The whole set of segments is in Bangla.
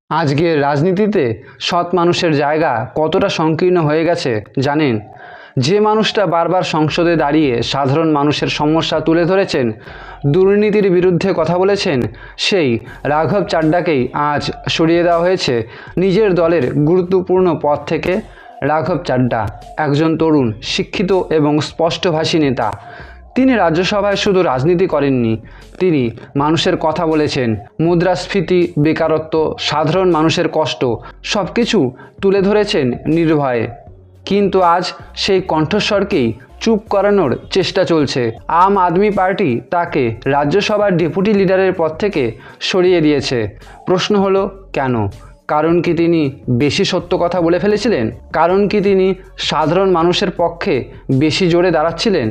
আজকের রাজনীতিতে সৎ মানুষের জায়গা কতটা সংকীর্ণ হয়ে গেছে জানেন? যে মানুষটা বারবার সংসদে দাঁড়িয়ে সাধারণ মানুষের সমস্যা তুলে ধরেছেন, দুর্নীতির বিরুদ্ধে কথা বলেছেন, সেই রাঘব চাড্ডাকেই আজ সরিয়ে দেওয়া হয়েছে নিজের দলের গুরুত্বপূর্ণ পদ থেকে। রাঘব চাড্ডা একজন তরুণ, শিক্ষিত এবং স্পষ্টভাষী নেতা। তিনি রাজ্যসভায় শুধু রাজনীতি করেননি, তিনি মানুষের কথা বলেছেন। মুদ্রাস্ফীতি, বেকারত্ব, সাধারণ মানুষের কষ্ট সব কিছু তুলে ধরেছেন নির্ভয়ে। কিন্তু আজ সেই কণ্ঠস্বরকেই চুপ করানোর চেষ্টা চলছে। আম আদমি পার্টি তাকে রাজ্যসভার ডেপুটি লিডারের পদ থেকে সরিয়ে দিয়েছে। প্রশ্ন হলো কেন? কারণ কি তিনি বেশি সত্য কথা বলে ফেলেছিলেন? কারণ কি তিনি সাধারণ মানুষের পক্ষে বেশি জোরে দাঁড়াচ্ছিলেন?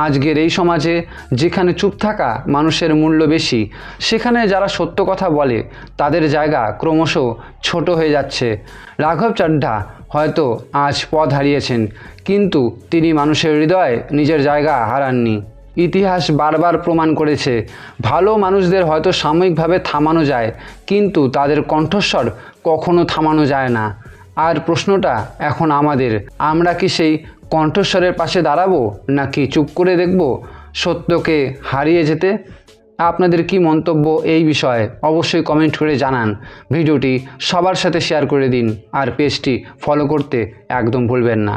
আজকের এই সমাজে যেখানে চুপ থাকা মানুষের মূল্য বেশি, সেখানে যারা সত্য কথা বলে তাদের জায়গা ক্রমশ ছোট হয়ে যাচ্ছে। রাঘব চাড্ডা হয়তো আজ পদ হারিয়েছেন, কিন্তু তিনি মানুষের হৃদয়ে নিজের জায়গা হারাননি। ইতিহাস বারবার প্রমাণ করেছে, ভালো মানুষদের হয়তো সাময়িকভাবে থামানো যায়, কিন্তু তাদের কণ্ঠস্বর কখনো থামানো যায় না। আর প্রশ্নটা এখন আমাদের, আমরা কি সেই কণ্ঠস্বরের পাশে দাঁড়াবো, নাকি চুপ করে দেখব সত্যকে হারিয়ে যেতে? আপনাদের কি মন্তব্য এই বিষয়ে অবশ্যই কমেন্ট করে জানান। ভিডিওটি সবার সাথে শেয়ার করে দিন, আর পেজটি ফলো করতে একদম ভুলবেন না।